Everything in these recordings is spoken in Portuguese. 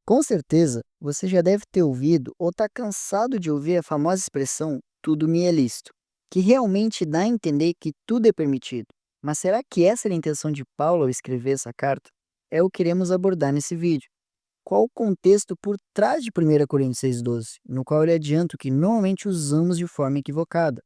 Com certeza, você já deve ter ouvido ou está cansado de ouvir a famosa expressão tudo me é lícito, que realmente dá a entender que tudo é permitido. Mas será que essa era a intenção de Paulo ao escrever essa carta? É o que queremos abordar nesse vídeo. Qual o contexto por trás de 1 Coríntios 6,12, no qual ele adianta o que normalmente usamos de forma equivocada?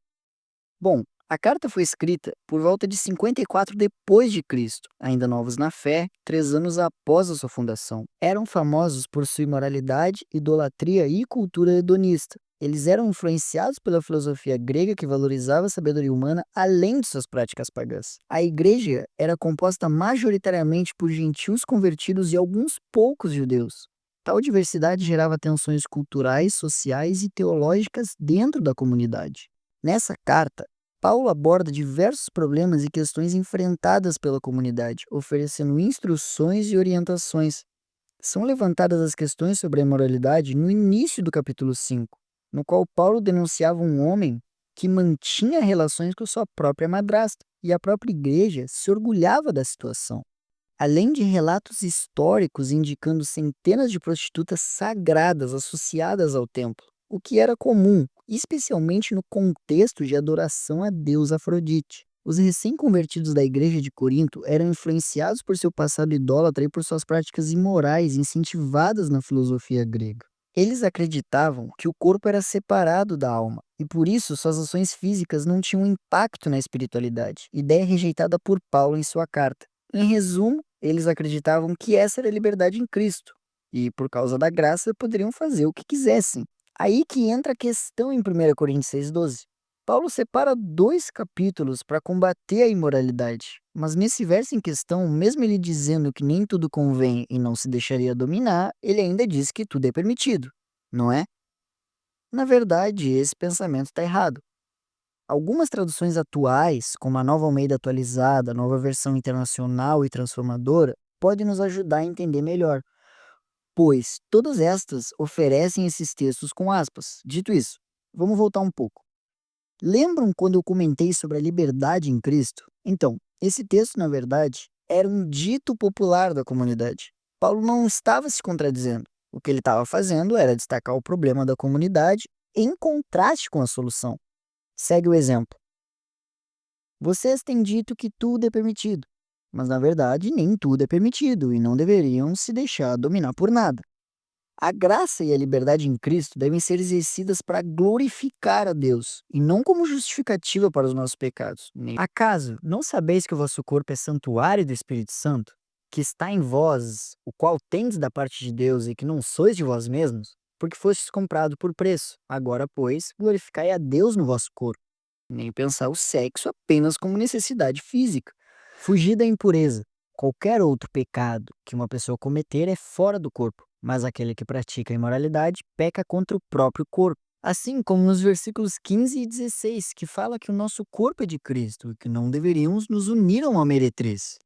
Bom, a carta foi escrita por volta de 54 depois de Cristo, ainda novos na fé, 3 anos após a sua fundação. Eram famosos por sua imoralidade, idolatria e cultura hedonista. Eles eram influenciados pela filosofia grega que valorizava a sabedoria humana além de suas práticas pagãs. A igreja era composta majoritariamente por gentios convertidos e alguns poucos judeus. Tal diversidade gerava tensões culturais, sociais e teológicas dentro da comunidade. Nessa carta, Paulo aborda diversos problemas e questões enfrentadas pela comunidade, oferecendo instruções e orientações. São levantadas as questões sobre a imoralidade no início do capítulo 5, no qual Paulo denunciava um homem que mantinha relações com sua própria madrasta, e a própria igreja se orgulhava da situação. Além de relatos históricos indicando centenas de prostitutas sagradas associadas ao templo, o que era comum, especialmente no contexto de adoração a Deus Afrodite. Os recém-convertidos da igreja de Corinto eram influenciados por seu passado idólatra e por suas práticas imorais incentivadas na filosofia grega. Eles acreditavam que o corpo era separado da alma, e por isso suas ações físicas não tinham impacto na espiritualidade, ideia rejeitada por Paulo em sua carta. Em resumo, eles acreditavam que essa era a liberdade em Cristo, e por causa da graça poderiam fazer o que quisessem. Aí que entra a questão em 1 Coríntios 6,12. Paulo separa 2 capítulos para combater a imoralidade, mas nesse verso em questão, mesmo ele dizendo que nem tudo convém e não se deixaria dominar, ele ainda diz que tudo é permitido, não é? Na verdade, esse pensamento está errado. Algumas traduções atuais, como a Nova Almeida Atualizada, a Nova Versão Internacional e Transformadora, podem nos ajudar a entender melhor, pois todas estas oferecem esses textos com aspas. Dito isso, vamos voltar um pouco. Lembram quando eu comentei sobre a liberdade em Cristo? Então, esse texto, na verdade, era um dito popular da comunidade. Paulo não estava se contradizendo. O que ele estava fazendo era destacar o problema da comunidade em contraste com a solução. Segue o exemplo. Vocês têm dito que tudo é permitido, mas na verdade nem tudo é permitido e não deveriam se deixar dominar por nada. A graça e a liberdade em Cristo devem ser exercidas para glorificar a Deus e não como justificativa para os nossos pecados. Acaso não sabeis que o vosso corpo é santuário do Espírito Santo, que está em vós, o qual tendes da parte de Deus e que não sois de vós mesmos? Porque fostes comprado por preço. Agora, pois, glorificai a Deus no vosso corpo. Nem pensar o sexo apenas como necessidade física. Fugir da impureza. Qualquer outro pecado que uma pessoa cometer é fora do corpo, mas aquele que pratica a imoralidade peca contra o próprio corpo. Assim como nos versículos 15 e 16, que fala que o nosso corpo é de Cristo e que não deveríamos nos unir a uma meretriz.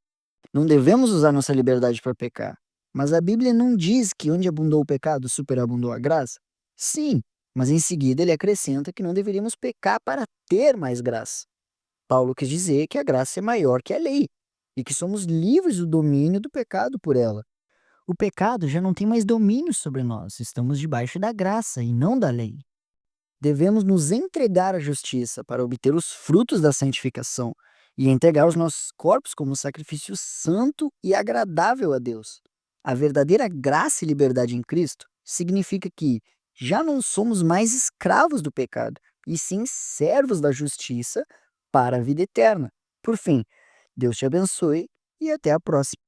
Não devemos usar nossa liberdade para pecar. Mas a Bíblia não diz que onde abundou o pecado, superabundou a graça? Sim, mas em seguida ele acrescenta que não deveríamos pecar para ter mais graça. Paulo quis dizer que a graça é maior que a lei e que somos livres do domínio do pecado por ela. O pecado já não tem mais domínio sobre nós, estamos debaixo da graça e não da lei. Devemos nos entregar à justiça para obter os frutos da santificação e entregar os nossos corpos como sacrifício santo e agradável a Deus. A verdadeira graça e liberdade em Cristo significa que já não somos mais escravos do pecado, e sim servos da justiça para a vida eterna. Por fim, Deus te abençoe e até a próxima.